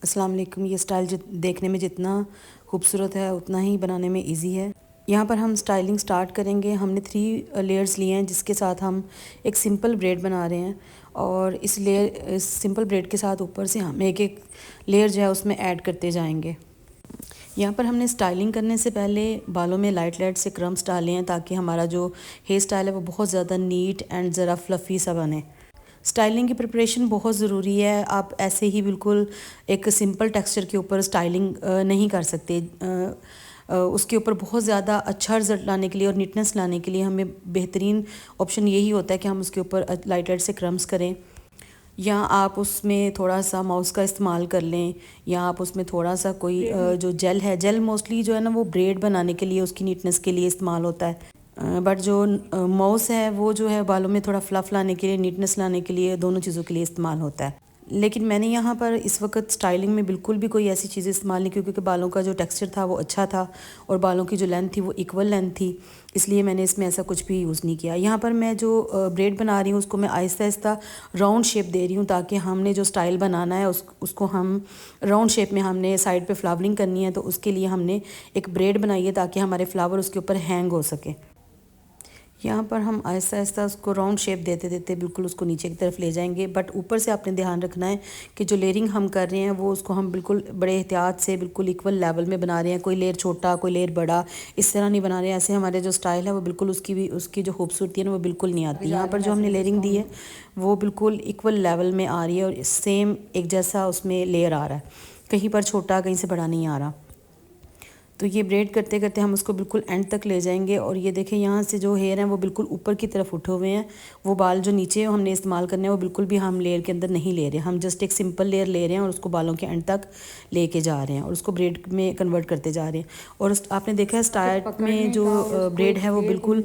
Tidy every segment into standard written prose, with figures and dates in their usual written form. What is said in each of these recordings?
अस्सलाम वालेकुम। ये स्टाइल देखने में जितना खूबसूरत है उतना ही बनाने में इजी है। यहाँ पर हम स्टाइलिंग स्टार्ट करेंगे। हमने 3 लेयर्स लिए हैं जिसके साथ हम एक सिंपल ब्रेड बना रहे हैं और इस सिंपल ब्रेड के साथ ऊपर से हम एक एक लेयर जो है उसमें ऐड करते जाएंगे। यहाँ पर हमने स्टाइलिंग करने से पहले बालों में लाइट लाइट से क्रम्स डाले हैं ताकि हमारा जो हेयर स्टाइल है वो बहुत ज़्यादा नीट एंड ज़रा फ्लफ़ी सा बने। स्टाइलिंग की प्रिपरेशन बहुत ज़रूरी है। आप ऐसे ही बिल्कुल एक सिंपल टेक्सचर के ऊपर स्टाइलिंग नहीं कर सकते। उसके ऊपर बहुत ज़्यादा अच्छा रिजल्ट लाने के लिए और नीटनेस लाने के लिए हमें बेहतरीन ऑप्शन यही होता है कि हम उसके ऊपर लाइट लाइट से क्रम्स करें, या आप उसमें थोड़ा सा माउस का इस्तेमाल कर लें, या आप उसमें थोड़ा सा कोई जो जेल है, जेल मोस्टली जो है ना वो ब्रेड बनाने के लिए उसकी नीटनेस के लिए इस्तेमाल होता है। बट जो माउस है वो जो है बालों में थोड़ा फ्लफ़ लाने के लिए, नीटनेस लाने के लिए, दोनों चीज़ों के लिए इस्तेमाल होता है। लेकिन मैंने यहाँ पर इस वक्त स्टाइलिंग में बिल्कुल भी कोई ऐसी चीज़ें इस्तेमाल नहीं की क्योंकि बालों का जो टेक्सचर था वो अच्छा था और बालों की जो लेंथ थी वो इक्वल लेंथ थी, इसलिए मैंने इसमें ऐसा कुछ भी यूज़ नहीं किया। यहाँ पर मैं जो ब्रेड बना रही हूँ उसको मैं आहिस्ता आहिस्ता राउंड शेप दे रही हूँ ताकि हमने जो स्टाइल बनाना है उसको हम राउंड शेप में हमने साइड पे फ्लावरिंग करनी है, तो उसके लिए हमने एक ब्रेड बनाई है ताकि हमारे फ्लावर उसके ऊपर हैंग हो सके। यहाँ पर हम आहिस्ता आहिस्ता उसको राउंड शेप देते देते बिल्कुल उसको नीचे की तरफ ले जाएंगे। बट ऊपर से आपने ध्यान रखना है कि जो लेयरिंग हम कर रहे हैं वो उसको हम बिल्कुल बड़े एहतियात से बिल्कुल इक्वल लेवल में बना रहे हैं। कोई लेयर छोटा कोई लेयर बड़ा इस तरह नहीं बना रहे हैं। ऐसे हमारे जो स्टाइल है वो बिल्कुल उसकी जो खूबसूरती है ना वो बिल्कुल नहीं आती। यहाँ पर जो हमने लेयरिंग दी है वो बिल्कुल इक्वल लेवल में आ रही है और सेम एक जैसा उसमें लेयर आ रहा है, कहीं पर छोटा कहीं से बड़ा नहीं आ रहा। तो ये ब्रेड करते करते हम उसको बिल्कुल एंड तक ले जाएंगे। और ये देखें यहाँ से जो हेयर हैं वो बिल्कुल ऊपर की तरफ उठे हुए हैं। वो बाल जो नीचे हमने इस्तेमाल करने हैं वो बिल्कुल भी हम लेयर के अंदर नहीं ले रहे, हम जस्ट एक सिंपल लेयर ले रहे हैं और उसको बालों के एंड तक लेके जा रहे हैं और उसको ब्रेड में कन्वर्ट करते जा रहे हैं। और आपने देखा है स्टार्ट में जो ब्रेड है वो बिल्कुल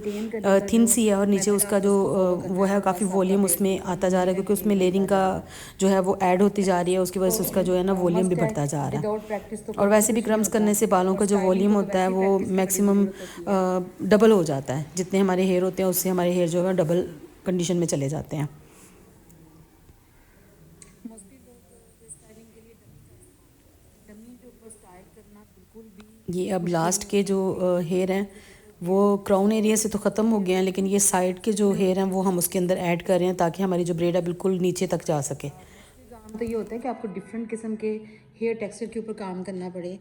थिन सी है और नीचे उसका जो वो है काफ़ी वॉल्यूम उसमें आता जा रहा है क्योंकि उसमें लेयरिंग का जो है वो ऐड होती जा रही है, उसकी वजह से उसका जो है ना वॉल्यूम भी बढ़ता जा रहा है। और वैसे भी क्रम्स करने से बालों का जो वॉल्यूम होता है वो मैक्सिमम डबल हो जाता है। जितने हमारे हेयर होते हैं उससे हमारे हेयर जो है डबल कंडीशन में चले जाते हैं। ये अब लास्ट के जो हेयर हैं वो क्राउन एरिया से तो ख़त्म हो गए हैं, लेकिन ये साइड के जो हेयर हैं वो हम उसके अंदर ऐड कर रहे हैं ताकि हमारी जो ब्रेड है बिल्कुल नीचे तक जा सके। काम तो ये होता है कि आपको डिफरेंट किस्म के हेयर टेक्सचर के ऊपर काम करना पड़े।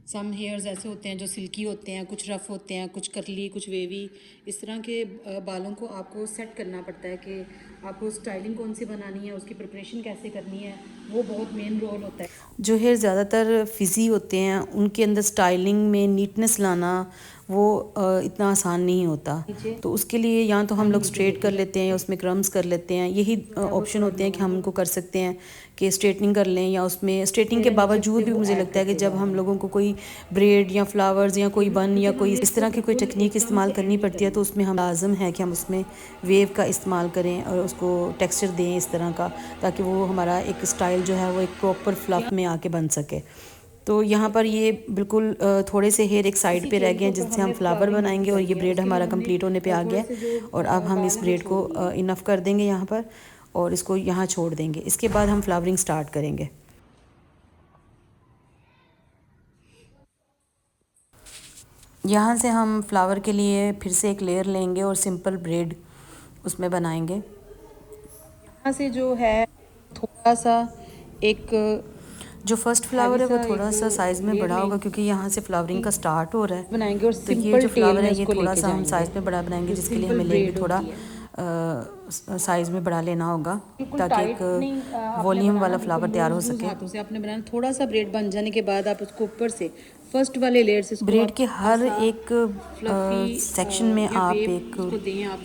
सम हेयर्स ऐसे होते हैं जो सिल्की होते हैं, कुछ रफ़ होते हैं, कुछ करली, कुछ वेवी। इस तरह के बालों को आपको सेट करना पड़ता है कि आपको स्टाइलिंग कौन सी बनानी है, उसकी प्रिपरेशन कैसे करनी है, वो बहुत मेन रोल होता है। जो हेयर ज़्यादातर फिज़ी होते हैं उनके अंदर स्टाइलिंग में नीटनेस लाना वो इतना आसान नहीं होता। तो उसके लिए या तो हम लोग स्ट्रेट कर लेते हैं या उसमें क्रम्स कर लेते हैं। यही ऑप्शन होते हैं कि हम उनको कर सकते हैं कि स्ट्रेटनिंग कर लें, या उसमें स्ट्रेटनिंग के बावजूद भी मुझे लगता है कि जब हम लोगों को कोई ब्रेड या फ्लावर्स या कोई बन या कोई इस तरह की कोई टेक्निक इस्तेमाल करनी पड़ती है तो उसमें हम लाजम है कि हम उसमें वेव का इस्तेमाल करें और उसको टेक्सचर दें इस तरह का, ताकि वो हमारा एक स्टाइल जो है वो एक प्रॉपर फ्लफ में आके बन सके। तो यहाँ पर ये बिल्कुल थोड़े से हेयर एक साइड पे रह गए हैं जिससे हम फ्लावर बनाएंगे और ये ब्रेड हमारा कंप्लीट होने पे आ गया है। और अब हम इस ब्रेड को इनफ कर देंगे यहाँ पर और इसको यहाँ छोड़ देंगे। इसके बाद हम फ्लावरिंग स्टार्ट करेंगे। यहाँ से हम फ्लावर के लिए फिर से एक लेयर लेंगे और सिंपल ब्रेड उसमें बनाएंगे। यहाँ से जो है थोड़ा सा एक जो फर्स्ट फ्लावर है वो थोड़ा सा साइज़ में बड़ा होगा क्योंकि यहाँ से फ्लावरिंग का स्टार्ट हो रहा है बनाएंगे। और तो ये जो फ्लावर है ये थोड़ा सा हम साइज़ में बड़ा बनाएंगे जिसके लिए हमें लेयर भी थोड़ा साइज़ में बड़ा लेना होगा ताकि एक वॉल्यूम वाला फ्लावर तैयार हो सके। हाथों से आपने बनाना, थोड़ा सा ब्रेड बन जाने के बाद आप उसको ऊपर से फर्स्ट वाले लेयर से ब्रेड के हर एक सेक्शन में आप एक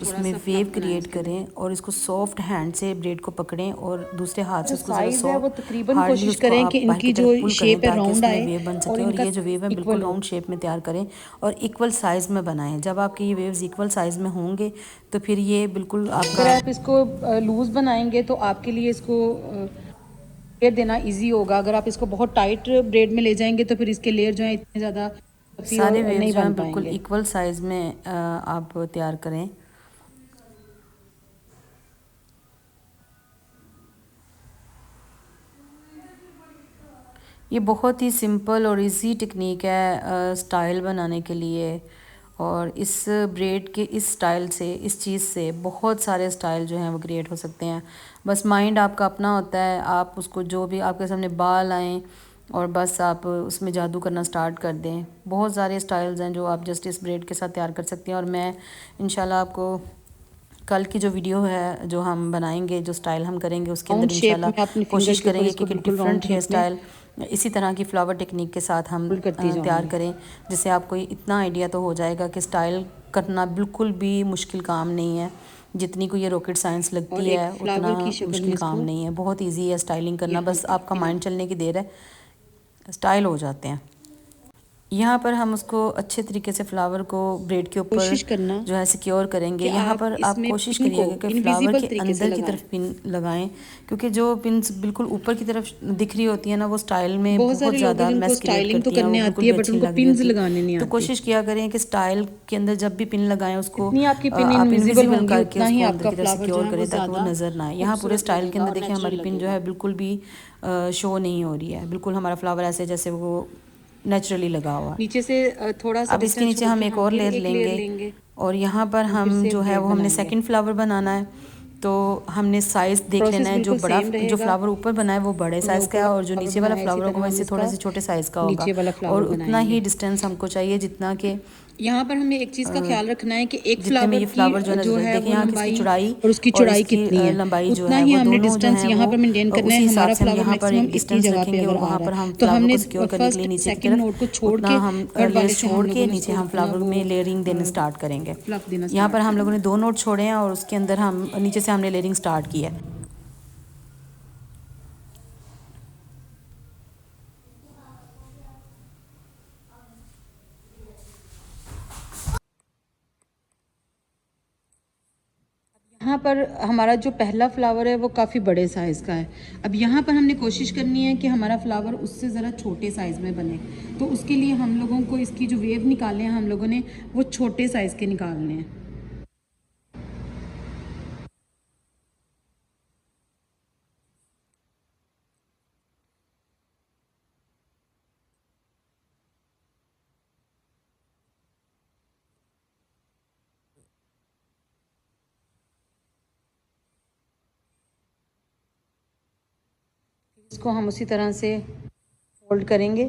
उसमें वेव क्रिएट करें और इसको सॉफ्ट हैंड से ब्रेड को पकड़ें और दूसरे हाथ से उसको साइज है वो तकरीबन कोशिश करें कि इनकी जो शेप है राउंड आए वेव बन सके। और ये जो वेव है बिल्कुल राउंड शेप में तैयार करें और इक्वल साइज़ में बनाएं। जब आपके ये वेव्स इक्वल साइज़ में होंगे तो फिर ये बिल्कुल आपका, अगर आप इसको लूज़ बनाएंगे तो आपके लिए इसको लेयर देना इजी होगा। अगर आप इसको बहुत टाइट ब्रेड में ले जाएंगे तो फिर इसके लेयर जो है इतने ज़्यादा सारे वेव्स जो हैं बिल्कुल इक्वल साइज़ में आप तैयार करें। ये बहुत ही सिंपल और इजी टेक्निक है स्टाइल बनाने के लिए। और इस ब्रेड के इस स्टाइल से, इस चीज़ से बहुत सारे स्टाइल जो हैं वो क्रिएट हो सकते हैं। बस माइंड आपका अपना होता है, आप उसको जो भी आपके सामने बाल आएँ और बस आप उसमें जादू करना स्टार्ट कर दें। बहुत सारे स्टाइल्स हैं जो आप जस्ट इस ब्रेड के साथ तैयार कर सकते हैं। और मैं इंशाल्लाह आपको कल की जो वीडियो है जो हम बनाएंगे, जो स्टाइल हम करेंगे, उसके राउंड अंदर शेप में इंशाल्लाह अपने फिंगर कोशिश के ऊपर करेंगे इसको कि बिल्कुल राउंड डिफरेंट हेयर शेप में स्टाइल इसी तरह की फ्लावर टेक्निक के साथ हम फोल्ड करती तैयार जाऊंगी। करें, जिससे आपको इतना आइडिया तो हो जाएगा कि स्टाइल करना बिल्कुल भी मुश्किल काम नहीं है। जितनी को ये रॉकेट साइंस और लगती एक है फ्लावर उतना की शक्ल में मुश्किल काम इसको नहीं है, बहुत ईजी है स्टाइलिंग करना, यहाँ बस पर आपका पिन माइंड चलने की देर है, स्टाइल हो जाते हैं। यहाँ पर हम उसको अच्छे तरीके से फ्लावर को ब्रेड के ऊपर कोशिश करना जो है सिक्योर करेंगे। कि यहाँ आप पर आप इसमें कोशिश पिन को करिएगा कि फ्लावर इनविजिबल के तरीके से अंदर की लगाएं। तरफ पिन लगाएं, क्योंकि जो पिन्स बिल्कुल ऊपर की तरफ दिख रही होती है ना, वो स्टाइल में बहुत बहुत सारे लोग हैं ज़्यादा जिनको मैस क्रिएट स्टाइलिंग तो करती हैं, वो करने बिल्कुल आती है भी बट अच्छी उनको लग रही पिन्स होती। लगाने नहीं तो आती। कोशिश किया करें कि स्टाइल के अंदर जब भी पिन लगाएं उसको जितनी आपकी पिन आप इनविजिबल इनविजिबल होंगी करके उतना ही उसको अंदर आपका की तरफ फ्लावर जो सिक्योर है वो करें ताकि वो ज़्यादा नज़र ना आए। यहाँ पूरे खूबसूरत स्टाइल के लगेगा अंदर और देखिए नेचुरल हमारी पिन जो लगेगा। है बिल्कुल भी शो नहीं हो रही है, बिल्कुल हमारा फ्लावर ऐसे जैसे वो नेचुरली लगा हुआ है। नीचे से थोड़ा सा अब इसके डिस्टेंस नीचे छोड़ हम के एक हम और फिर लेयर एक लेयर लेंगे लेंगे और यहाँ पर और फिर हम से जो है ब्रेड वो हमने बनाएंगे। सेकंड फ्लावर बनाना है। तो हमने साइज़ देख लेना प्रोसेस है, जो बिल्कुल बड़ा सेम जो रहेगा। फ्लावर ऊपर बना है वो बड़े हमने साइज़ का ऊपर है वाला और जो फ्लावर नीचे वाला बनाया इसी फ्लावर होगा तरह वो हम इससे थोड़े इसका से छोटे साइज़ का होगा। नीचे वाला और फ्लावर उतना ही बनाएंगे। डिस्टेंस हमको चाहिए जितना कि यहाँ पर हमें एक चीज़ का ख्याल रखना है कि एक जितने में फ्लावर ये की फ्लावर जो है ना जो ज़रूरत है देखिए वो यहाँ की इसकी लंबाई चौड़ाई और उसकी और चौड़ाई इसकी कितनी है, लंबाई जो उतना है ही वो हमने दोनों जो डिस्टेंस हैं यहाँ वो पर मेंटेन करना है। उसी हिसाब हमारा से हम फ्लावर यहाँ पर मैक्सिमम एक इतनी डिस्टेंस जगह पे रखेंगे अगर और आ वहाँ रहा पर है हम तो फ्लावर हमने को सिक्योर करने के लिए फर्स्ट नीचे की सेकंड तरफ नोट को छोड़ उतना के हम थर्ड वाले लेयर्स से हम छोड़ के लोगों ने नीचे इसको हम अपना फ्लावर वो में लेयरिंग देने स्टार्ट करेंगे। फ्लफ देना यहाँ पर स्टार्ट हम लोगों ने करेंगे। 2 नोट छोड़े हैं और उसके अंदर हम नीचे से हमने लेयरिंग स्टार्ट की है। यहाँ पर हमारा जो पहला फ्लावर है वो काफ़ी बड़े साइज़ का है। अब यहाँ पर हमने कोशिश करनी है कि हमारा फ्लावर उससे ज़रा छोटे साइज़ में बने, तो उसके लिए हम लोगों को इसकी जो वेव निकाले हैं हम लोगों ने वो छोटे साइज़ के निकालने हैं। इसको हम उसी तरह से फोल्ड करेंगे।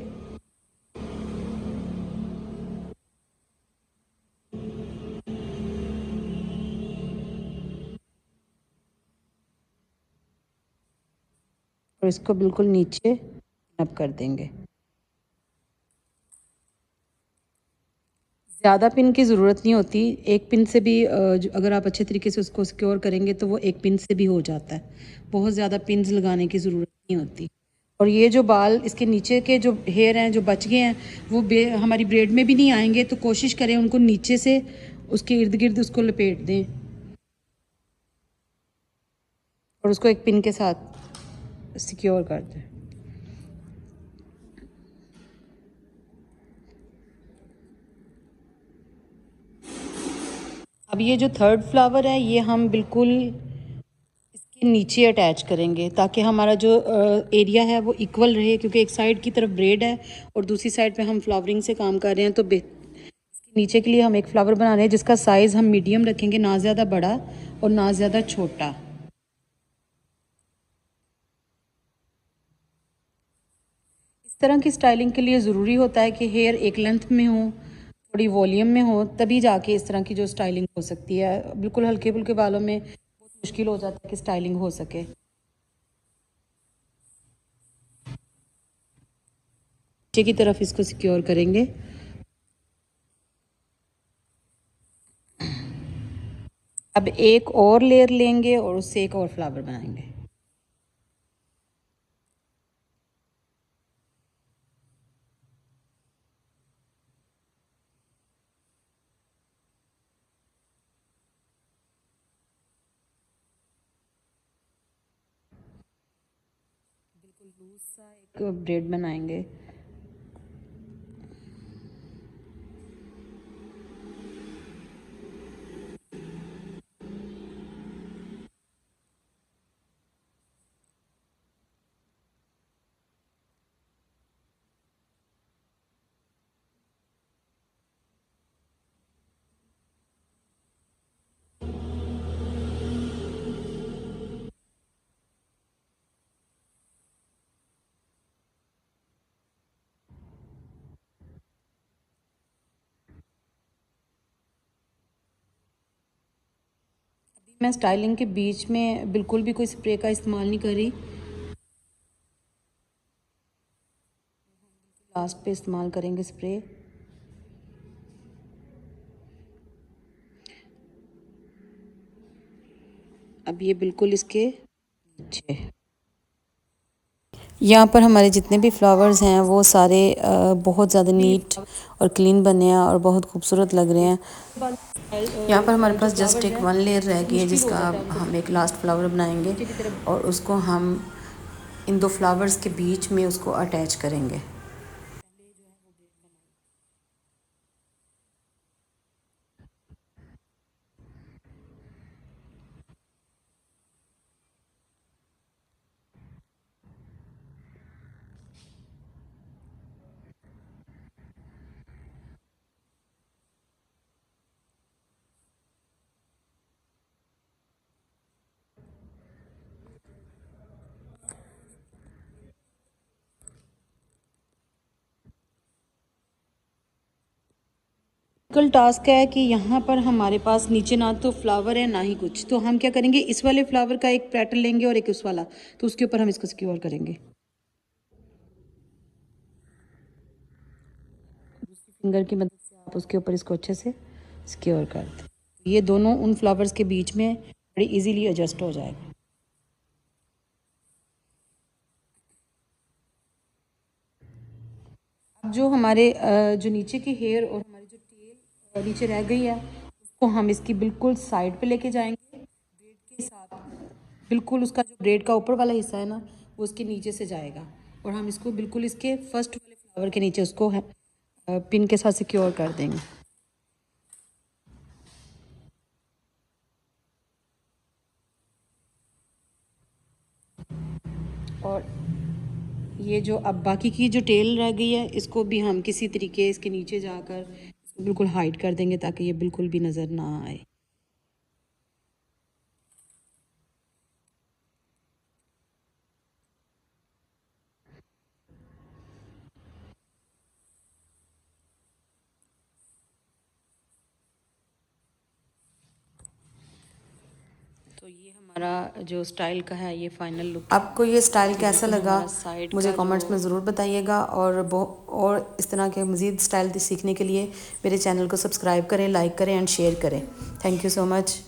और इसको बिल्कुल नीचे अप कर देंगे। ज़्यादा पिन की ज़रूरत नहीं होती, एक पिन से भी अगर आप अच्छे तरीके से उसको सिक्योर करेंगे तो वो एक पिन से भी हो जाता है। बहुत ज़्यादा पिन्स लगाने की ज़रूरत नहीं होती। और ये जो बाल इसके नीचे के जो हेयर हैं जो बच गए हैं वो हमारी ब्रेड में भी नहीं आएंगे, तो कोशिश करें उनको नीचे से उसके इर्द गिर्द उसको लपेट दें और उसको एक पिन के साथ सिक्योर कर दें। अब ये जो थर्ड फ्लावर है ये हम बिल्कुल इसके नीचे अटैच करेंगे ताकि हमारा जो एरिया है वो इक्वल रहे, क्योंकि एक साइड की तरफ ब्रेड है और दूसरी साइड पे हम फ्लावरिंग से काम कर रहे हैं। तो नीचे के लिए हम एक फ्लावर बना रहे हैं जिसका साइज़ हम मीडियम रखेंगे, ना ज़्यादा बड़ा और ना ज़्यादा छोटा। इस तरह की स्टाइलिंग के लिए ज़रूरी होता है कि हेयर एक लेंथ में हो, थोड़ी वॉल्यूम में हो, तभी जाके इस तरह की जो स्टाइलिंग हो सकती है। बिल्कुल हल्के फुल्के बालों में बहुत मुश्किल हो जाता है कि स्टाइलिंग हो सके। नीचे की तरफ इसको सिक्योर करेंगे। अब एक और लेयर लेंगे और उससे एक और फ्लावर बनाएंगे। बिल्कुल लूज सा एक ब्रेड बनाएंगे। मैं स्टाइलिंग के बीच में बिल्कुल भी कोई स्प्रे का इस्तेमाल नहीं कर रही, लास्ट पे इस्तेमाल करेंगे स्प्रे। अब ये बिल्कुल इसके नीचे। यहाँ पर हमारे जितने भी फ्लावर्स हैं वो सारे बहुत ज़्यादा नीट और क्लीन बने हैं और बहुत खूबसूरत लग रहे हैं। यहाँ पर हमारे पास जस्ट एक 1 लेयर रह गई है जिसका हम एक लास्ट फ्लावर बनाएंगे और उसको हम इन 2 फ्लावर्स के बीच में उसको अटैच करेंगे। कल टास्क है कि यहाँ पर हमारे पास नीचे ना तो फ्लावर है ना ही कुछ, तो हम क्या करेंगे, इस वाले फ्लावर का एक पैटर्न लेंगे और एक उस वाला, तो उसके ऊपर हम इसको सिक्योर करेंगे। दूसरी फिंगर की मदद से आप उसके ऊपर इसको अच्छे से सिक्योर कर दें। ये दोनों उन फ्लावर्स के बीच में बड़ी इजीली एडजस्ट हो जाएगा। अब जो हमारे जो नीचे की हेयर और हमारी जो टेल नीचे रह गई है, उसको हम इसकी बिल्कुल साइड पे लेके जाएंगे ब्रेड के साथ। बिल्कुल उसका जो ब्रेड का ऊपर वाला हिस्सा है ना, वो उसके नीचे से जाएगा और हम इसको बिल्कुल इसके फर्स्ट वाले फ्लावर के नीचे उसको है पिन के साथ सिक्योर कर देंगे। और ये जो अब बाकी की जो टेल रह गई है, इसको भी हम किसी तरीके इसके नीचे जाकर इसको बिल्कुल हाइड कर देंगे ताकि ये बिल्कुल भी नज़र ना आए। तो ये हमारा जो स्टाइल का है ये फाइनल लुक। आपको ये स्टाइल कैसा लगा साइड मुझे का कमेंट्स में जो ज़रूर बताइएगा और इस तरह के मज़ीद स्टाइल सीखने के लिए मेरे चैनल को सब्सक्राइब करें, लाइक करें एंड शेयर करें। Thank you so much.